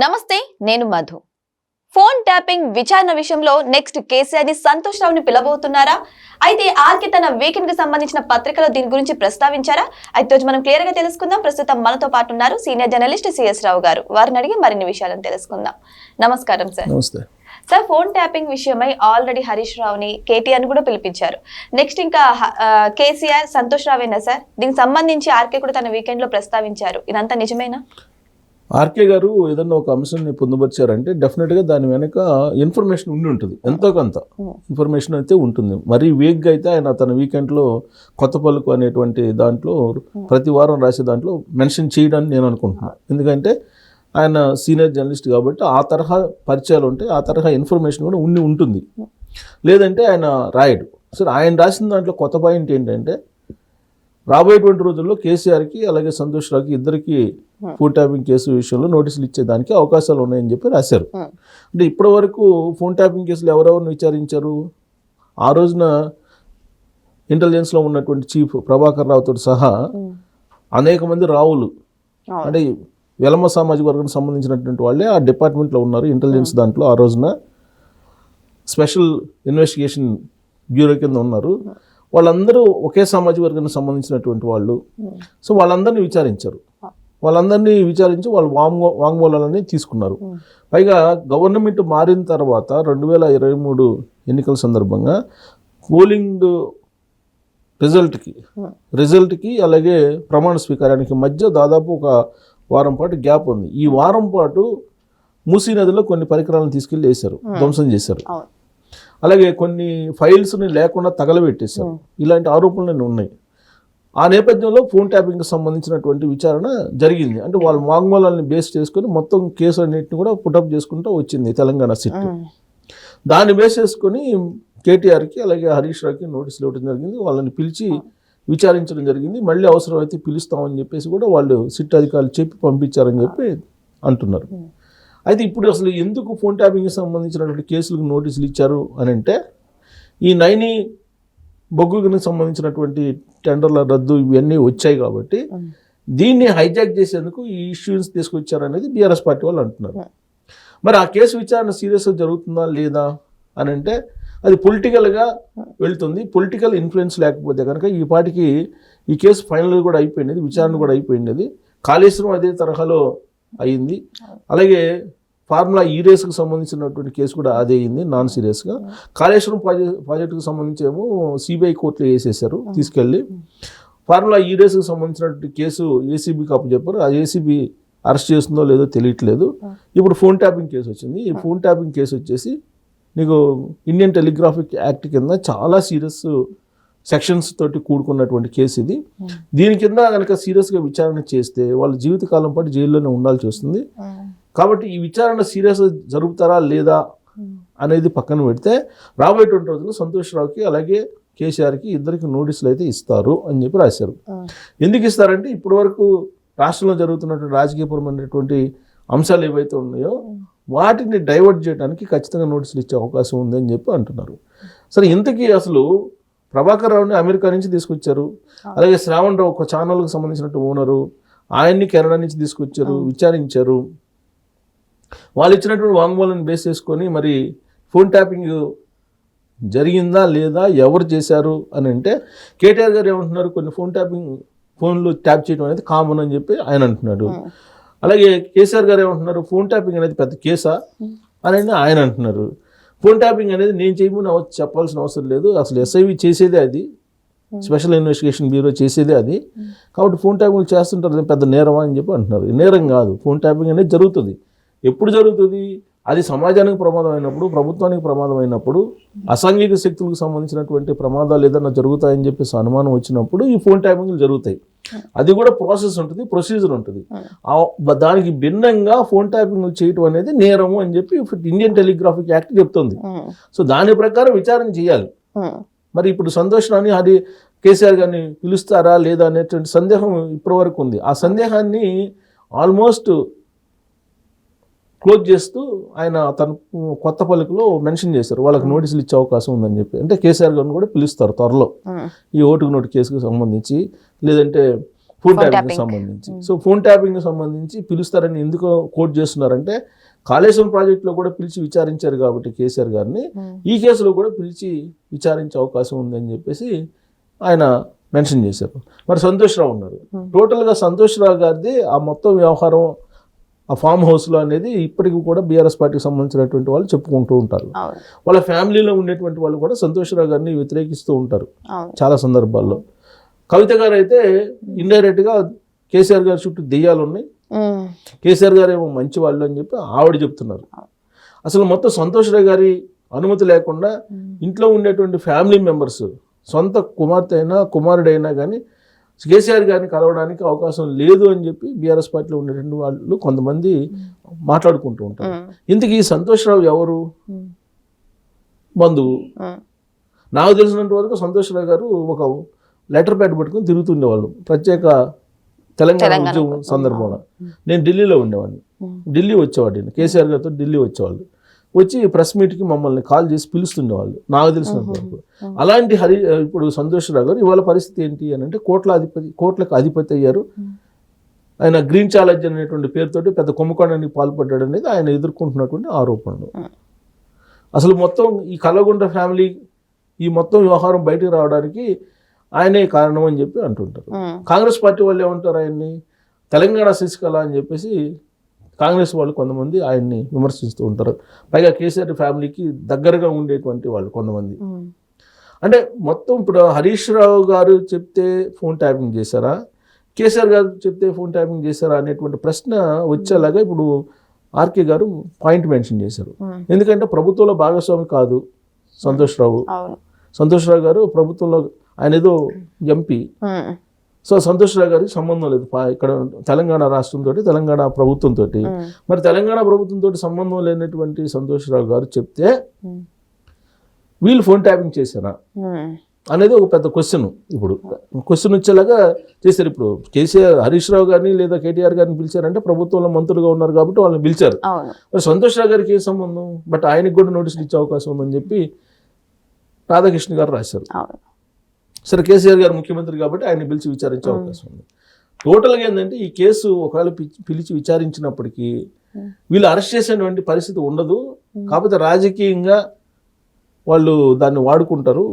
నమస్తే, నేను Madhu. Phone tapping విచారణ విషయంలో నెక్స్ట్ కేసీఆర్ ని సంతోష్ రావుని పిలవబోతున్నారా? అయితే ఆర్కే తన వీకెండ్ కి సంబంధించిన పత్రికలో దీని గురించి ప్రస్తావించారా? అయితే మనం క్లియర్ గా తెలుసుకుందాం. ప్రస్తుతం మనతో పాటు ఉన్నారు సీనియర్ జర్నలిస్ట్ సిఎస్ రావు గారు. వారిని అడిగి మరిన్ని విషయాలను తెలుసుకుందాం. నమస్కారం సార్. నమస్తే సార్, ఫోన్ ట్యాపింగ్ విషయమై ఆల్రెడీ హరీష్ రావుని, కేటీఆర్ ని కూడా పిలిపించారు. నెక్స్ట్ ఇంకా కేసీఆర్, సంతోష్ రావేనా సార్? దీనికి సంబంధించి ఆర్కే కూడా తన వీకెండ్ లో ప్రస్తావించారు. ఇదంతా నిజమేనా? ఆర్కే గారు ఏదన్నా ఒక అంశాన్ని పొందుపరిచారంటే డెఫినెట్గా దాని వెనక ఇన్ఫర్మేషన్ ఉండి ఉంటుంది, ఎంతో కొంత ఇన్ఫర్మేషన్ అయితే ఉంటుంది. మరీ వీక్గా అయితే ఆయన తన వీకెండ్లో కొత్త పలుకు అనేటువంటి దాంట్లో ప్రతి వారం రాసే దాంట్లో మెన్షన్ చేయడానికి నేను అనుకుంటున్నాను. ఎందుకంటే ఆయన సీనియర్ జర్నలిస్ట్ కాబట్టి ఆ తరహా పరిచయాలు ఉంటాయి, ఆ తరహా ఇన్ఫర్మేషన్ కూడా ఉంటుంది. లేదంటే ఆయన రాయడు. సరే, ఆయన రాసిన దాంట్లో కొత్త పాయింట్ ఏంటంటే రాబోయేటువంటి రోజుల్లో కేసీఆర్కి అలాగే సంతోష్ రావుకి ఇద్దరికి ఫోన్ ట్యాపింగ్ కేసు విషయంలో నోటీసులు ఇచ్చేదానికి అవకాశాలు ఉన్నాయని చెప్పి రాశారు. అంటే ఇప్పటి వరకు ఫోన్ ట్యాపింగ్ కేసులు ఎవరెవరిని విచారించారు? ఆ రోజున ఇంటెలిజెన్స్లో ఉన్నటువంటి చీఫ్ ప్రభాకర్ రావుతో సహా అనేక మంది రావులు, అంటే వెలమ సామాజిక వర్గానికి సంబంధించినటువంటి వాళ్ళే ఆ డిపార్ట్మెంట్లో ఉన్నారు. ఇంటెలిజెన్స్ దాంట్లో ఆ రోజున స్పెషల్ ఇన్వెస్టిగేషన్ బ్యూరో కింద ఉన్నారు. వాళ్ళందరూ ఒకే సామాజిక వర్గానికి సంబంధించినటువంటి వాళ్ళు. సో వాళ్ళందరినీ విచారించారు. వాళ్ళందరినీ విచారించి వాళ్ళు వాంగ్మూలాలని తీసుకున్నారు. పైగా గవర్నమెంట్ మారిన తర్వాత 2023 ఎన్నికల సందర్భంగా పోలింగ్ రిజల్ట్కి అలాగే ప్రమాణ స్వీకారానికి మధ్య దాదాపు ఒక వారం పాటు గ్యాప్ ఉంది. ఈ వారం పాటు మూసీ నదిలో కొన్ని పరికరాలను తీసుకెళ్ళి వేశారు, ధ్వంసం చేశారు. అలాగే కొన్ని ఫైల్స్ని లేకుండా తగలబెట్టేశారు. ఇలాంటి ఆరోపణలు ఉన్నాయి. ఆ నేపథ్యంలో ఫోన్ ట్యాపింగ్కి సంబంధించినటువంటి విచారణ జరిగింది. అంటే వాళ్ళ వాంగ్మూలాలను బేస్ చేసుకొని మొత్తం కేసు అన్నింటిని కూడా పుటప్ చేసుకుంటూ వచ్చింది తెలంగాణ సిట్. దాన్ని బేస్ చేసుకొని కేటీఆర్కి అలాగే హరీష్ రావుకి నోటీసులు ఇవ్వడం జరిగింది. వాళ్ళని పిలిచి విచారించడం జరిగింది. మళ్ళీ అవసరమైతే పిలుస్తామని చెప్పేసి కూడా వాళ్ళు సిట్ అధికారులు చెప్పి పంపించారని చెప్పి అంటున్నారు. అయితే ఇప్పుడు అసలు ఎందుకు ఫోన్ ట్యాపింగ్కి సంబంధించినటువంటి కేసులకు నోటీసులు ఇచ్చారు అని అంటే, ఈ నైని బొగ్గుకి సంబంధించినటువంటి టెండర్ల రద్దు ఇవన్నీ వచ్చాయి కాబట్టి దీన్ని హైజాక్ చేసేందుకు ఈ ఇష్యూస్ తీసుకొచ్చారనేది బీఆర్ఎస్ పార్టీ వాళ్ళు అంటున్నారు. మరి ఆ కేసు విచారణ సీరియస్గా జరుగుతుందా లేదా అని అంటే అది పొలిటికల్గా వెళ్తుంది. పొలిటికల్ ఇన్ఫ్లుయెన్స్ లేకపోతే కనుక ఈ పాటికి ఈ కేసు ఫైనల్ కూడా అయిపోయినది, విచారణ కూడా అయిపోయినది. కాళేశ్వరం అదే తరహాలో అయింది. అలాగే ఫార్ములా ఈ రేస్కి సంబంధించినటువంటి కేసు కూడా అదే అయింది, నాన్ సీరియస్గా. కాళేశ్వరం ప్రాజెక్టుకు సంబంధించి ఏమో సిబిఐ కోర్టులో వేసేసారు తీసుకెళ్ళి. ఫార్ములా ఈ రేస్కి సంబంధించినటువంటి కేసు ఏసీబీకి అప్పచెప్పారు. ఆ ఏసీబీ అరెస్ట్ చేస్తుందో లేదో తెలియట్లేదు. ఇప్పుడు ఫోన్ ట్యాపింగ్ కేసు వచ్చింది. ఈ ఫోన్ ట్యాపింగ్ కేసు వచ్చేసి నీకు ఇండియన్ టెలిగ్రాఫిక్ యాక్ట్ కింద చాలా సీరియస్ సెక్షన్స్ తోటి కూడుకున్నటువంటి కేసు ఇది. దీని కింద కనుక సీరియస్గా విచారణ చేస్తే వాళ్ళు జీవితకాలం పాటు జైల్లోనే ఉండాల్సి వస్తుంది. కాబట్టి ఈ విచారణ సీరియస్గా జరుపుతారా లేదా అనేది పక్కన పెడితే రాబోయేటువంటి రోజుల్లో సంతోష్ రావుకి అలాగే కేసీఆర్కి ఇద్దరికి నోటీసులు అయితే ఇస్తారు అని చెప్పి రాశారు. ఎందుకు ఇస్తారంటే ఇప్పటి వరకు రాష్ట్రంలో జరుగుతున్నటువంటి రాజకీయపరమైనటువంటి అంశాలు ఏవైతే ఉన్నాయో వాటిని డైవర్ట్ చేయడానికి ఖచ్చితంగా నోటీసులు ఇచ్చే అవకాశం ఉంది అని చెప్పి అంటున్నారు. సరే, ఇంతకీ అసలు ప్రభాకర్ రావుని అమెరికా నుంచి తీసుకొచ్చారు. అలాగే శ్రావణ్ రావు ఒక ఛానల్కి సంబంధించినట్టు ఓనరు, ఆయన్ని కెనడా నుంచి తీసుకొచ్చారు, విచారించారు. వాళ్ళు ఇచ్చినటువంటి వాంగ్మూలాన్ని బేస్ చేసుకొని మరి ఫోన్ ట్యాపింగ్ జరిగిందా లేదా, ఎవరు చేశారు అని అంటే కేటీఆర్ గారు ఏమంటున్నారు, కొన్ని ఫోన్లు ట్యాప్ చేయడం అనేది కామన్ అని చెప్పి ఆయన అంటున్నాడు. అలాగే కేసీఆర్ గారు ఏమంటున్నారు, ఫోన్ ట్యాపింగ్ అనేది పెద్ద కేసా అని ఆయన అంటున్నారు. ఫోన్ ట్యాపింగ్ అనేది నేను చేయమని చెప్పాల్సిన అవసరం లేదు, అసలు ఎస్ఐవి చేసేదే అది, స్పెషల్ ఇన్వెస్టిగేషన్ బ్యూరో చేసేదే అది. కాబట్టి ఫోన్ ట్యాపింగ్ చేస్తుంటారు, పెద్ద నేరమా అని చెప్పి అంటున్నారు. నేరం కాదు, ఫోన్ ట్యాపింగ్ అనేది జరుగుతుంది. ఎప్పుడు జరుగుతుంది? అది సమాజానికి ప్రమాదం అయినప్పుడు, ప్రభుత్వానికి ప్రమాదం అయినప్పుడు, అసాంఘిక శక్తులకు సంబంధించినటువంటి ప్రమాదాలు ఏదైనా జరుగుతాయని చెప్పేసి అనుమానం వచ్చినప్పుడు ఈ ఫోన్ ట్యాపింగ్లు జరుగుతాయి. అది కూడా ప్రాసెస్ ఉంటుంది, ప్రొసీజర్ ఉంటుంది. దానికి భిన్నంగా ఫోన్ ట్యాపింగ్లు చేయటం అనేది నేరము అని చెప్పి ఇండియన్ టెలిగ్రాఫిక్ యాక్ట్ చెప్తుంది. సో దాని ప్రకారం విచారణ చేయాలి. మరి ఇప్పుడు సంతోష్ రావుని అది కేసీఆర్ గారిని పిలుస్తారా లేదా అనేటువంటి సందేహం ఇప్పటి వరకు ఉంది. ఆ సందేహాన్ని ఆల్మోస్ట్ క్లోజ్ చేస్తూ ఆయన తన కొత్త పలుకులో మెన్షన్ చేశారు, వాళ్ళకి నోటీసులు ఇచ్చే అవకాశం ఉందని చెప్పి. అంటే కేసీఆర్ గారిని కూడా పిలుస్తారు త్వరలో ఈ ఓటుకు నోటు కేసుకు సంబంధించి, లేదంటే ఫోన్ ట్యాపింగ్ సంబంధించి. సో ఫోన్ ట్యాపింగ్ సంబంధించి పిలుస్తారని ఎందుకు కోట్ చేస్తున్నారంటే కాళేశ్వరం ప్రాజెక్టులో కూడా పిలిచి విచారించారు కాబట్టి కేసీఆర్ గారిని ఈ కేసులో కూడా పిలిచి విచారించే అవకాశం ఉందని చెప్పేసి ఆయన మెన్షన్ చేశారు. మరి సంతోష్ రావు ఉన్నారు. టోటల్గా సంతోష్ రావు గారిది ఆ మొత్తం వ్యవహారం ఆ ఫామ్ హౌస్లో అనేది ఇప్పటికీ కూడా బీఆర్ఎస్ పార్టీకి సంబంధించినటువంటి వాళ్ళు చెప్పుకుంటూ ఉంటారు. వాళ్ళ ఫ్యామిలీలో ఉండేటువంటి వాళ్ళు కూడా సంతోష్ రావు గారిని వ్యతిరేకిస్తూ ఉంటారు చాలా సందర్భాల్లో. కవిత గారు అయితే ఇండైరెక్ట్గా కేసీఆర్ గారి చుట్టూ దెయ్యాలు ఉన్నాయి, కేసీఆర్ గారు ఏమో మంచి వాళ్ళు అని చెప్పి ఆవిడ చెప్తున్నారు. అసలు మొత్తం సంతోష్ రావు గారి అనుమతి లేకుండా ఇంట్లో ఉండేటువంటి ఫ్యామిలీ మెంబర్స్ సొంత కుమార్తె అయినా కుమారుడైనా కానీ కేసీఆర్ గారిని కలవడానికి అవకాశం లేదు అని చెప్పి బీఆర్ఎస్ పార్టీలో ఉండేటువంటి వాళ్ళు కొంతమంది మాట్లాడుకుంటూ ఉంటారు. ఇంతకీ సంతోష్ రావు ఎవరు? బంధువు. నాకు తెలిసినంత వరకు సంతోష్ రావు గారు ఒక లెటర్ ప్యాడ్ పట్టుకుని తిరుగుతుండేవాళ్ళు ప్రత్యేక తెలంగాణ ఉద్యమం సందర్భంలో. నేను ఢిల్లీలో ఉండేవాడిని, ఢిల్లీ వచ్చేవాడిని, కేసీఆర్ గారితో ఢిల్లీ వచ్చేవాళ్ళు, వచ్చి ప్రెస్ మీట్కి మమ్మల్ని కాల్ చేసి పిలుస్తుండేవాళ్ళు నాకు తెలిసినంత వరకు. అలాంటి ఇప్పుడు సంతోష్ రావు గారు ఇవాళ పరిస్థితి ఏంటి అని అంటే కోట్లకు అధిపతి అయ్యారు. ఆయన గ్రీన్ ఛాలెంజ్ అనేటువంటి పేరుతోటి పెద్ద కుంభకోణానికి పాల్పడ్డాడు అనేది ఆయన ఎదుర్కొంటున్నటువంటి ఆరోపణలు. అసలు మొత్తం ఈ కల్వకుంట్ల ఫ్యామిలీ ఈ మొత్తం వ్యవహారం బయటకు రావడానికి ఆయనే కారణం అని చెప్పి అంటుంటారు. కాంగ్రెస్ పార్టీ వాళ్ళు ఏమంటారు ఆయన్ని తెలంగాణ శశికళ అని చెప్పేసి కాంగ్రెస్ వాళ్ళు కొంతమంది ఆయన్ని విమర్శిస్తూ ఉంటారు. పైగా కేసీఆర్ ఫ్యామిలీకి దగ్గరగా ఉండేటువంటి వాళ్ళు కొంతమంది. అంటే మొత్తం ఇప్పుడు హరీష్ రావు గారు చెప్తే ఫోన్ ట్యాపింగ్ చేశారా, కేసీఆర్ గారు చెప్తే ఫోన్ ట్యాపింగ్ చేశారా అనేటువంటి ప్రశ్న వచ్చేలాగా ఇప్పుడు ఆర్కే గారు పాయింట్ మెన్షన్ చేశారు. ఎందుకంటే ప్రభుత్వంలో భాగస్వామి కాదు సంతోష్ రావు. సంతోష్ రావు గారు ప్రభుత్వంలో ఆయన ఏదో ఎంపీ. సో సంతోష్ రావు గారికి సంబంధం లేదు ఇక్కడ తెలంగాణ రాష్ట్రంతో తెలంగాణ ప్రభుత్వంతో. మరి తెలంగాణ ప్రభుత్వంతో సంబంధం లేనటువంటి సంతోష్ రావు గారు చెప్తే వీళ్ళు ఫోన్ ట్యాపింగ్ చేశారా అనేది ఒక పెద్ద క్వశ్చన్. ఇప్పుడు క్వశ్చన్ వచ్చేలాగా చేశారు. ఇప్పుడు కేసీఆర్ హరీష్ రావు గారిని లేదా కేటీఆర్ గారిని పిలిచారంటే ప్రభుత్వంలో మంత్రులుగా ఉన్నారు కాబట్టి వాళ్ళని పిలిచారు. మరి సంతోష్ రావు గారికి ఏ సంబంధం? బట్ ఆయనకు కూడా నోటీసులు ఇచ్చే అవకాశం ఉందని చెప్పి రాధాకృష్ణ గారు రాశారు. సరే కేసీఆర్ గారు ముఖ్యమంత్రి కాబట్టి ఆయన పిలిచి విచారించే అవకాశం ఉంది. టోటల్గా ఏంటంటే ఈ కేసు ఒకవేళ పిలిచి విచారించినప్పటికీ వీళ్ళు అరెస్ట్ చేసేటువంటి పరిస్థితి ఉండదు. కాకపోతే రాజకీయంగా వాళ్ళు దాన్ని వాడుకుంటారు.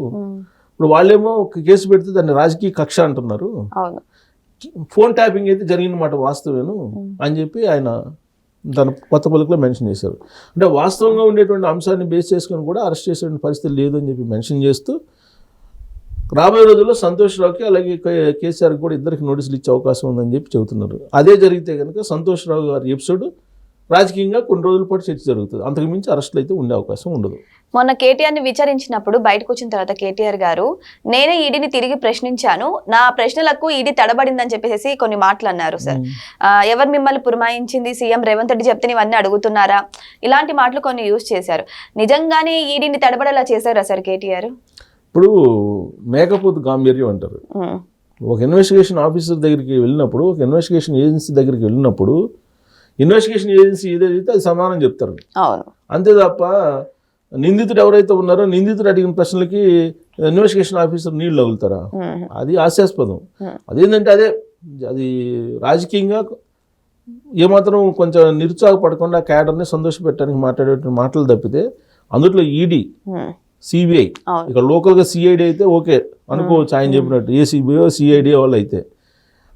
ఇప్పుడు వాళ్ళేమో ఒక కేసు పెడితే దాన్ని రాజకీయ కక్ష అంటున్నారు. ఫోన్ ట్యాపింగ్ అయితే జరిగిన మాట వాస్తవేను అని చెప్పి ఆయన తన కొత్త పలుకులో మెన్షన్ చేశారు. అంటే వాస్తవంగా ఉండేటువంటి అంశాన్ని బేస్ చేసుకొని కూడా అరెస్ట్ చేసేటువంటి పరిస్థితి లేదు అని చెప్పి మెన్షన్ చేస్తూ రాబోయే రోజుల్లో సంతోష్ రావుకి అలాగే కేసీఆర్కి కూడా ఇద్దరికి నోటీసులు ఇచ్చే అవకాశం ఉందని చెప్పి చెబుతున్నారు. అదే జరిగితే కనుక సంతోష్ రావు గారి ఎపిసోడ్ రాజకీయంగా కొన్ని రోజుల పాటు చర్చ జరుగుతుంది. అంతకు మించి అరెస్టులు అయితే ఉండే అవకాశం ఉండదు. మొన్న కేటీఆర్ని విచారించినప్పుడు బయటకు వచ్చిన తర్వాత కేటీఆర్ గారు నేనే ఈడీని తిరిగి ప్రశ్నించాను, నా ప్రశ్నలకు ఈడీ తడబడిందని చెప్పేసి కొన్ని మాటలు అన్నారు. సార్ ఎవరు మిమ్మల్ని పురమాయించింది, సీఎం రేవంత్ రెడ్డి చెప్తే ఇవన్నీ అడుగుతున్నారా, ఇలాంటి మాటలు కొన్ని యూజ్ చేశారు. నిజంగానే ఈడీని తడబడేలా చేశారా సార్ కేటీఆర్? ఇప్పుడు మేకపోతు గాంభీర్యం అంటారు. ఒక ఇన్వెస్టిగేషన్ ఆఫీసర్ దగ్గరికి వెళ్ళినప్పుడు, ఒక ఇన్వెస్టిగేషన్ ఏజెన్సీ దగ్గరికి వెళ్ళినప్పుడు ఇన్వెస్టిగేషన్ ఏజెన్సీ ఏదైతే అది సమాధానం చెప్తారు. అంతే తప్ప నిందితుడు ఎవరైతే ఉన్నారో నిందితుడు అడిగిన ప్రశ్నలకి ఇన్వెస్టిగేషన్ ఆఫీసర్ నీళ్ళు వదులుతారా? అది హాస్యాస్పదం. అదేంటంటే అది రాజకీయంగా ఏమాత్రం కొంచెం నిరుత్సాహపడకుండా క్యాడర్ని సంతోషపెట్టడానికి మాట్లాడే మాటలు తప్పితే అందులో ఈడీ సిబిఐ ఇక్కడ లోకల్గా సిఐడి అయితే ఓకే అనుకోవచ్చు ఆయన చెప్పినట్టు. ఏ సిబిఐ సిఐడి వాళ్ళు అయితే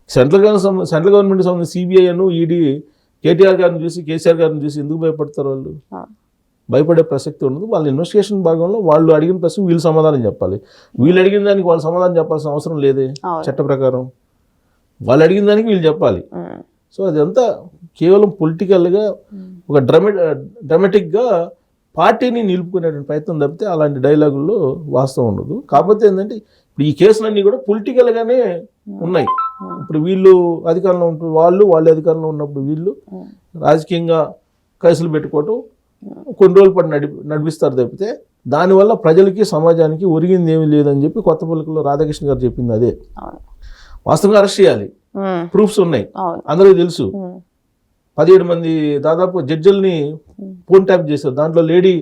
సెంట్రల్ గవర్నమెంట్ సంబంధించిన సిబిఐ అను ఈడీ కేటీఆర్ గారిని చూసి కేసీఆర్ గారిని చూసి ఎందుకు భయపడతారు? వాళ్ళు భయపడే ప్రసక్తి ఉండదు. వాళ్ళ ఇన్వెస్టిగేషన్ భాగంలో వాళ్ళు అడిగిన ప్రశ్న వీళ్ళు సమాధానం చెప్పాలి. వీళ్ళు అడిగిన దానికి వాళ్ళు సమాధానం చెప్పాల్సిన అవసరం లేదే చట్ట ప్రకారం. వాళ్ళు అడిగిన దానికి వీళ్ళు చెప్పాలి. సో అదంతా కేవలం పొలిటికల్గా ఒక డ్రామాటిక్గా పార్టీని నిలుపుకునేటువంటి ప్రయత్నం తప్పితే అలాంటి డైలాగుల్లో వాస్తవం ఉండదు. కాకపోతే ఏంటంటే ఇప్పుడు ఈ కేసులన్నీ కూడా పొలిటికల్గానే ఉన్నాయి. ఇప్పుడు వీళ్ళు అధికారంలో ఉంటూ వాళ్ళు అధికారంలో ఉన్నప్పుడు వీళ్ళు రాజకీయంగా కేసులు పెట్టుకోవటం కొన్ని రోజుల పాటు నడిపిస్తారు తప్పితే దానివల్ల ప్రజలకి సమాజానికి ఒరిగింది ఏమీ లేదని చెప్పి కొత్త పలుకులో రాధాకృష్ణ గారు చెప్పింది అదే. వాస్తవంగా అరెస్ట్ చేయాలి, ప్రూఫ్స్ ఉన్నాయి, అందరికీ తెలుసు. 17 మంది దాదాపు జడ్జిల్ని ఫోన్ ట్యాప్ చేశారు. దాంట్లో లేడీ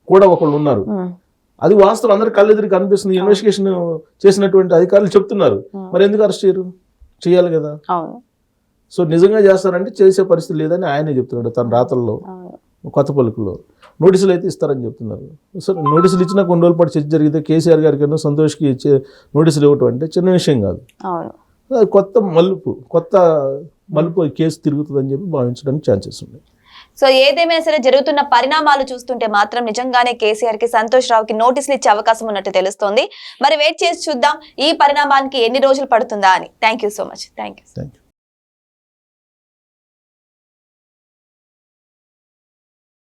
కూడా ఒకళ్ళు ఉన్నారు. అది వాస్తవం అందరికి కళ్ళెదురికి కనిపిస్తుంది. ఇన్వెస్టిగేషన్ చేసినటువంటి అధికారులు చెప్తున్నారు. మరి ఎందుకు అరెస్ట్ చేయరు? చేయాలి కదా. అవును సో నిజంగా చేస్తారంటే చేసే పరిస్థితి లేదని ఆయనే చెప్తున్నాడు తన రాతల్లో, కొత్త పలుకులో. నోటీసులు అయితే ఇస్తారని చెప్తున్నారు. సో నోటీసులు ఇచ్చినా కొన్ని రోజుల పాటు చర్చ జరిగితే కేసీఆర్ గారికి సంతోష్కి ఇచ్చే నోటీసులు ఇవ్వటం అంటే చిన్న విషయం కాదు. అది కొత్త మలుపు కేసు తిరుగుతుందని చెప్పి భావించడానికి ఛాన్సెస్ ఉన్నాయి. సో ఏదేమైనా సరే జరుగుతున్న పరిణామాలు చూస్తుంటే మాత్రం నిజంగానే కేసీఆర్ కి సంతోష్ రావుకి నోటీసులు ఇచ్చే అవకాశం ఉన్నట్టు తెలుస్తోంది. మరి వెయిట్ చేసి చూద్దాం ఈ పరిణామానికి ఎన్ని రోజులు పడుతుందా అని. Thank you so much. Thank you.